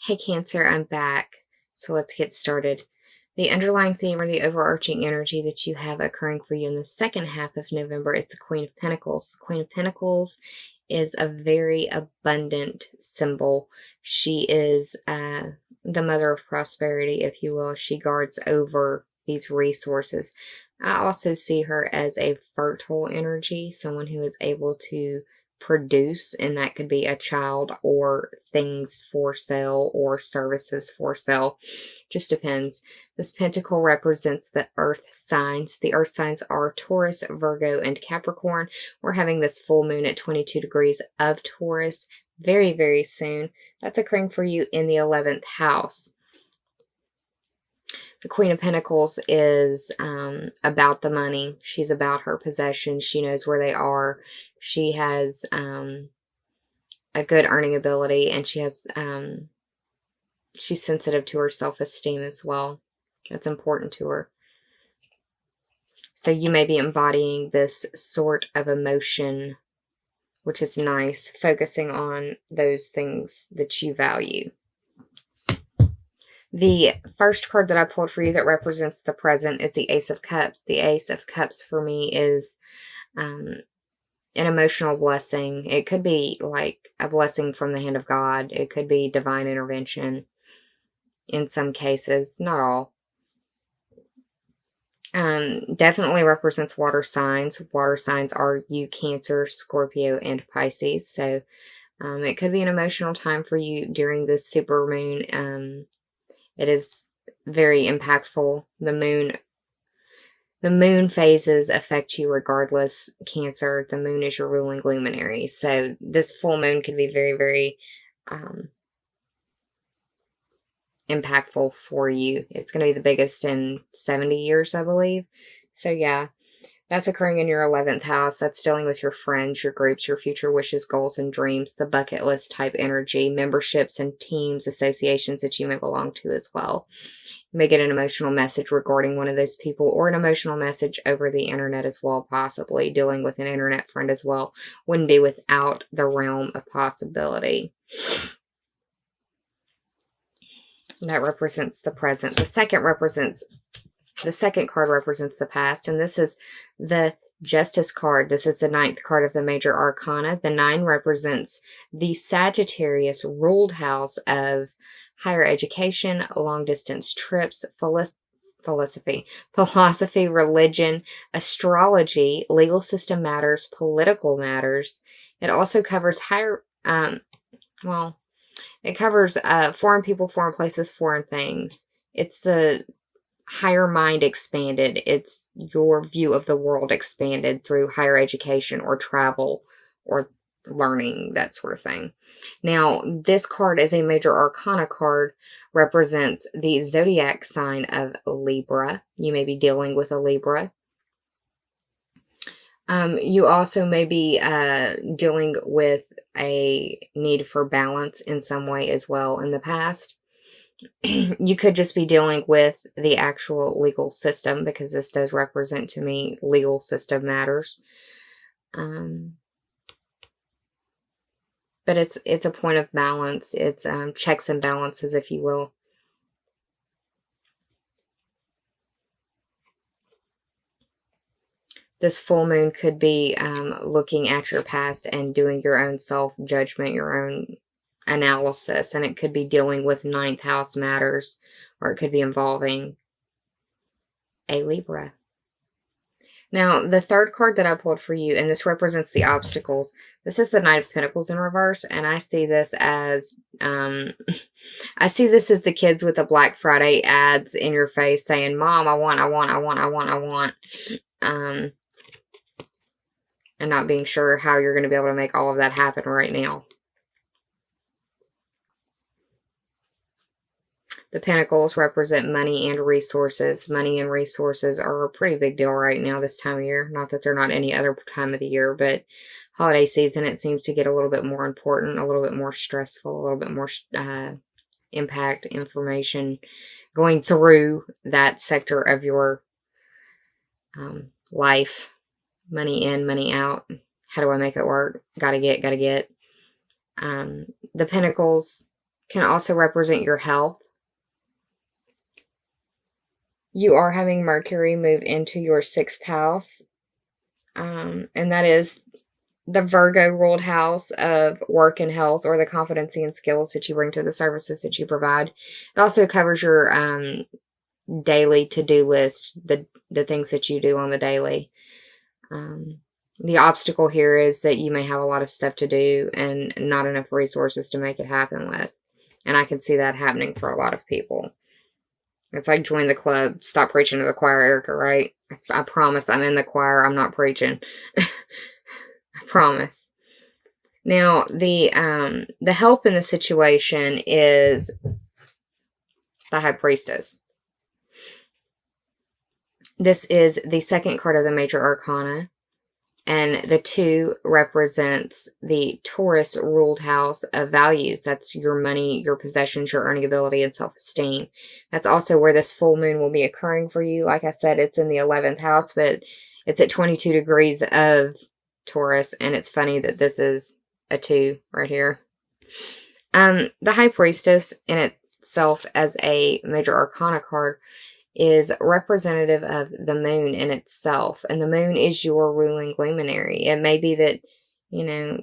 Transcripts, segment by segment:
Hey Cancer, I'm back. So let's get started. The underlying theme or the overarching energy that you have occurring for you in the second half of November is the Queen of Pentacles. The Queen of Pentacles is a very abundant symbol. She is the mother of prosperity, if you will. She guards over these resources. I also see her as a fertile energy, someone who is able to produce, and that could be a child or things for sale or services for sale. Just depends. This pentacle represents the earth signs. The earth signs are Taurus, Virgo, and Capricorn. We're having this full moon at 22 degrees of Taurus very, very soon. That's occurring for you in the 11th house. The Queen of Pentacles is about the money. She's about her possessions. She knows where they are. She has a good earning ability, and she has she's sensitive to her self-esteem as well. That's important to her. So you may be embodying this sort of emotion, which is nice, focusing on those things that you value. The first card that I pulled for you that represents the present is the Ace of Cups. The Ace of Cups for me is an emotional blessing. It could be like a blessing from the hand of God. It could be divine intervention in some cases, not all. Definitely represents water signs. Water signs are you, Cancer, Scorpio, and Pisces. So it could be an emotional time for you during this super moon. It is very impactful. The moon phases affect you regardless, Cancer. The moon is your ruling luminary. So this full moon can be very, very impactful for you. It's going to be the biggest in 70 years, I believe. So yeah, that's occurring in your 11th house. That's dealing with your friends, your groups, your future wishes, goals, and dreams, the bucket list type energy, memberships and teams, associations that you may belong to as well. You may get an emotional message regarding one of those people, or an emotional message over the internet as well, possibly dealing with an internet friend as well. Wouldn't be without the realm of possibility. That represents the present. The second card represents the past, and this is the Justice card. This is the 9th card of the Major Arcana. The 9 represents the Sagittarius ruled house of higher education, long-distance trips, philosophy, religion, astrology, legal system matters, political matters. It also covers it covers foreign people, foreign places, foreign things. It's the higher mind expanded. It's your view of the world expanded through higher education or travel or learning, that sort of thing. Now, this card is a Major Arcana card, represents the zodiac sign of Libra. You may be dealing with a Libra. You also may be dealing with a need for balance in some way as well in the past. You could just be dealing with the actual legal system, because this does represent to me legal system matters. But it's a point of balance. It's checks and balances, if you will. This full moon could be looking at your past and doing your own self-judgment, your own analysis, and it could be dealing with 9th house matters, or it could be involving a Libra. Now, the third card that I pulled for you, and this represents the obstacles. This is the Knight of Pentacles in reverse, and I see this as the kids with the Black Friday ads in your face saying, "Mom, I want," and not being sure how you're going to be able to make all of that happen right now. The Pentacles represent money and resources. Money and resources are a pretty big deal right now this time of year. Not that they're not any other time of the year, but holiday season, it seems to get a little bit more important, a little bit more stressful, a little bit more impact, information going through that sector of your life. Money in, money out. How do I make it work? Gotta get. The Pentacles can also represent your health. You are having Mercury move into your 6th house, and that is the Virgo ruled house of work and health, or the competency and skills that you bring to the services that you provide. It also covers your daily to-do list, the things that you do on the daily. The obstacle here is that you may have a lot of stuff to do and not enough resources to make it happen with. And I can see that happening for a lot of people. It's like join the club, stop preaching to the choir, Erica, right? I promise I'm in the choir, I'm not preaching. I promise. Now, the help in the situation is the High Priestess. This is the 2nd card of the Major Arcana, and the 2 represents the Taurus ruled house of values. That's your money, your possessions, your earning ability, and self-esteem. That's also where this full moon will be occurring for you. Like I said, it's in the 11th house, but it's at 22 degrees of Taurus, and it's funny that this is a 2 right here. The High Priestess in itself as a Major Arcana card is representative of the moon in itself, and the moon is your ruling luminary. It may be that, you know,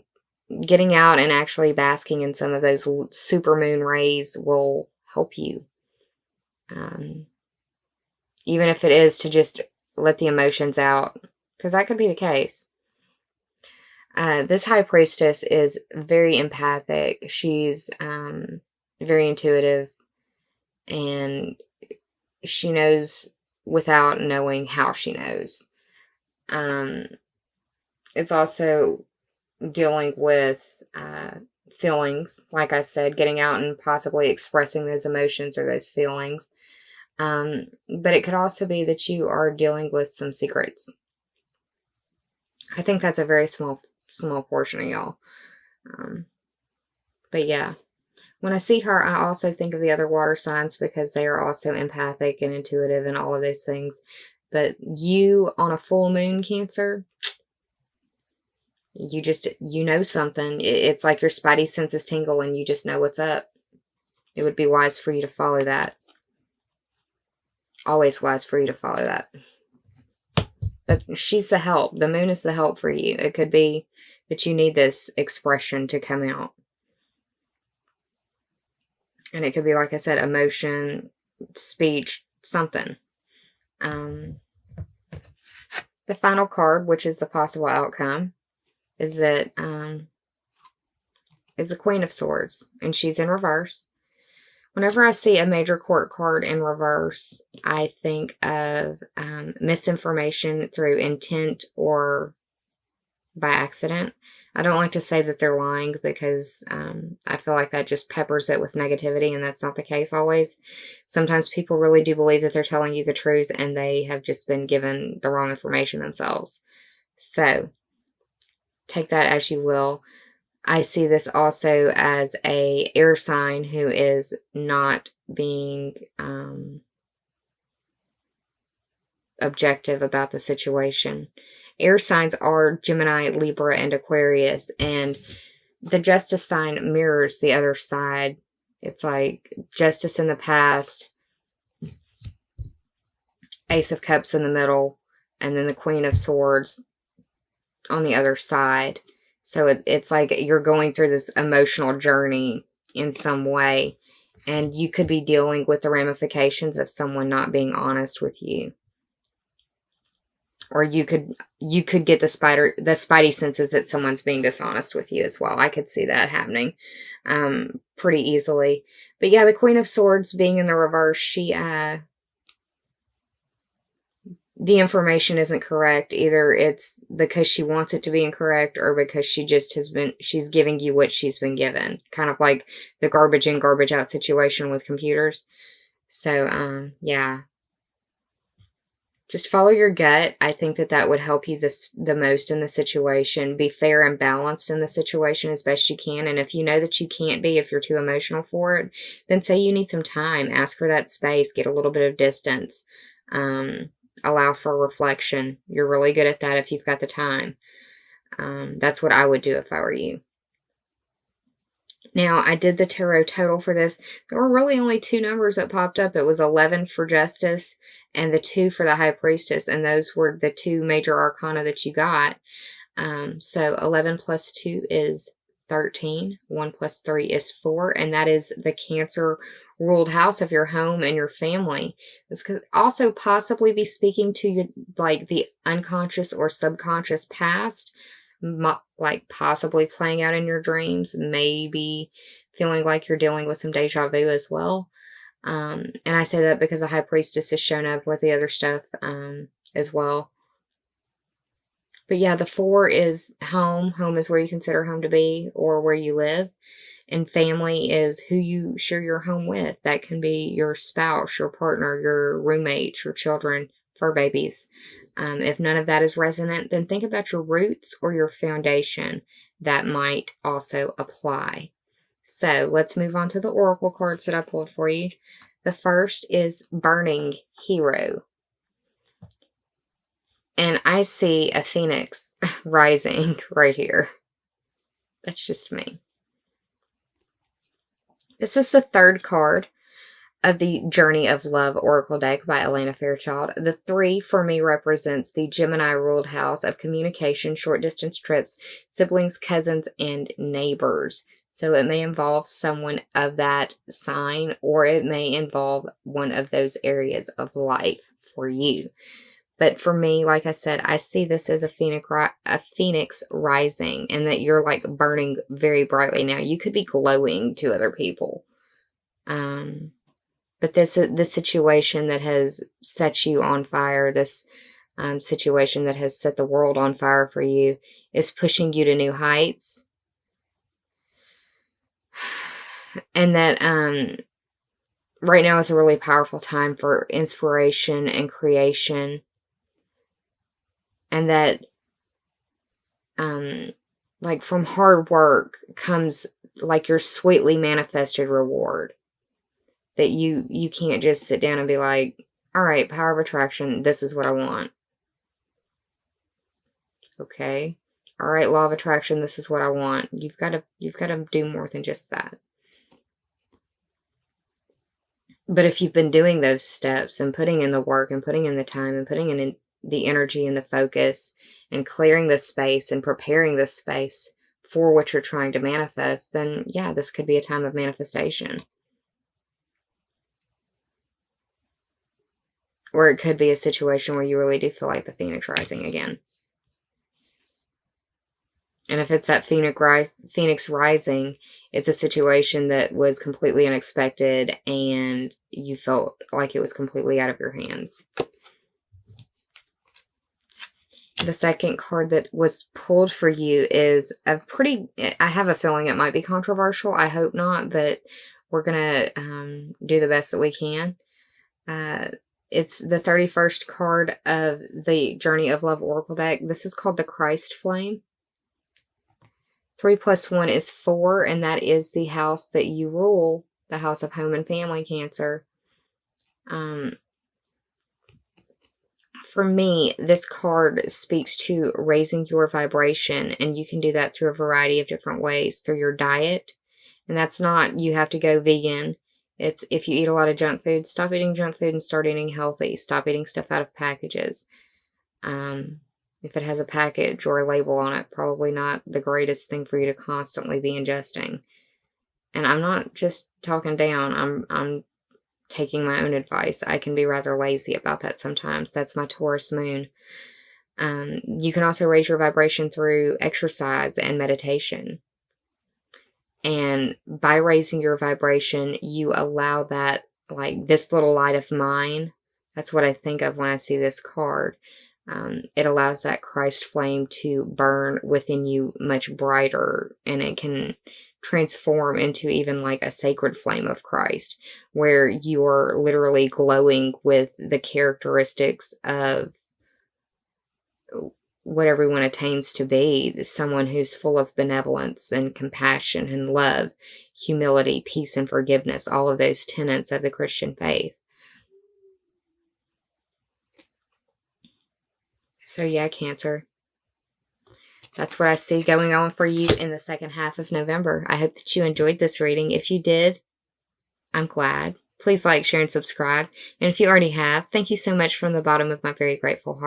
getting out and actually basking in some of those super moon rays will help you. Even if it is to just let the emotions out, because that could be the case. This High Priestess is very empathic. She's very intuitive, and she knows without knowing how she knows. It's also dealing with feelings, like I said, getting out and possibly expressing those emotions or those feelings. But it could also be that you are dealing with some secrets. I think that's a very small portion of y'all. But yeah. When I see her, I also think of the other water signs, because they are also empathic and intuitive and all of those things. But you, on a full moon, Cancer, you know something. It's like your spidey senses tingle and you just know what's up. It would be wise for you to follow that. Always wise for you to follow that. But she's the help. The moon is the help for you. It could be that you need this expression to come out. And it could be, like I said, emotion, speech, something. The final card, which is the possible outcome, is that is the Queen of Swords, and she's in reverse. Whenever I see a major court card in reverse, I think of misinformation through intent or by accident. I don't like to say that they're lying, because I feel like that just peppers it with negativity, and that's not the case always. Sometimes people really do believe that they're telling you the truth, and they have just been given the wrong information themselves. So, take that as you will. I see this also as a air sign who is not being objective about the situation. Air signs are Gemini, Libra, and Aquarius, and the Justice sign mirrors the other side. It's like Justice in the past, Ace of Cups in the middle, and then the Queen of Swords on the other side. So it's like you're going through this emotional journey in some way, and you could be dealing with the ramifications of someone not being honest with you. Or you could get the spidey senses that someone's being dishonest with you as well. I could see that happening pretty easily. But yeah, the Queen of Swords being in the reverse, the information isn't correct. Either it's because she wants it to be incorrect, or because she's giving you what she's been given. Kind of like the garbage in, garbage out situation with computers. So, yeah. Just follow your gut. I think that would help you the most in the situation. Be fair and balanced in the situation as best you can. And if you know that you can't be, if you're too emotional for it, then say you need some time. Ask for that space. Get a little bit of distance. Allow for reflection. You're really good at that if you've got the time. That's what I would do if I were you. Now, I did the tarot total for this. There were really only 2 numbers that popped up. It was 11 for Justice and the 2 for the High Priestess, and those were the 2 major arcana that you got. So 11 plus 2 is 13. 1 plus 3 is 4, and that is the Cancer ruled house of your home and your family. This could also possibly be speaking to your, like, the unconscious or subconscious past, like possibly playing out in your dreams, maybe feeling like you're dealing with some deja vu as well. And I say that because the High Priestess is shown up with the other stuff as well. But yeah, the 4 is home. Home is where you consider home to be or where you live. And family is who you share your home with. That can be your spouse, your partner, your roommates, your children, fur babies. If none of that is resonant, then think about your roots or your foundation. That might also apply. So let's move on to the oracle cards that I pulled for you. The first is Burning Hero. And I see a phoenix rising right here. That's just me. This is the 3rd card of the Journey of Love Oracle deck by Elena Fairchild. The 3 for me represents the Gemini ruled house of communication, short distance trips, siblings, cousins, and neighbors. So it may involve someone of that sign, or it may involve one of those areas of life for you. But for me, like I said, I see this as a phoenix rising, and that you're like burning very brightly now. You could be glowing to other people. But this situation that has set you on fire, this situation that has set the world on fire for you, is pushing you to new heights. And that right now is a really powerful time for inspiration and creation. And that, like, from hard work comes, like, your sweetly manifested reward. That you can't just sit down and be like, all right, power of attraction, this is what I want. Okay. All right, law of attraction, this is what I want. You've got to do more than just that. But if you've been doing those steps and putting in the work and putting in the time and putting in the energy and the focus and clearing the space and preparing the space for what you're trying to manifest, then yeah, this could be a time of manifestation. Or it could be a situation where you really do feel like the phoenix rising again. And if it's that phoenix rising, it's a situation that was completely unexpected and you felt like it was completely out of your hands. The second card that was pulled for you is a pretty, I have a feeling it might be controversial. I hope not, but we're going to do the best that we can. It's the 31st card of the Journey of Love Oracle deck. This is called the Christ Flame. 3 plus 1 is 4, and that is the house that you rule, the house of home and family, Cancer. For me, this card speaks to raising your vibration, and you can do that through a variety of different ways. Through your diet, and that's not, you have to go vegan. It's if you eat a lot of junk food, stop eating junk food and start eating healthy. Stop eating stuff out of packages. If it has a package or a label on it, probably not the greatest thing for you to constantly be ingesting. And I'm not just talking down. I'm taking my own advice. I can be rather lazy about that sometimes. That's my Taurus moon. You can also raise your vibration through exercise and meditation. And by raising your vibration, you allow that, like, this little light of mine. That's what I think of when I see this card. It allows that Christ flame to burn within you much brighter, and it can transform into even like a sacred flame of Christ, where you're literally glowing with the characteristics of what everyone attains to be, someone who's full of benevolence and compassion and love, humility, peace, and forgiveness, all of those tenets of the Christian faith. So yeah, Cancer. That's what I see going on for you in the second half of November. I hope that you enjoyed this reading. If you did, I'm glad. Please like, share, and subscribe. And if you already have, thank you so much from the bottom of my very grateful heart.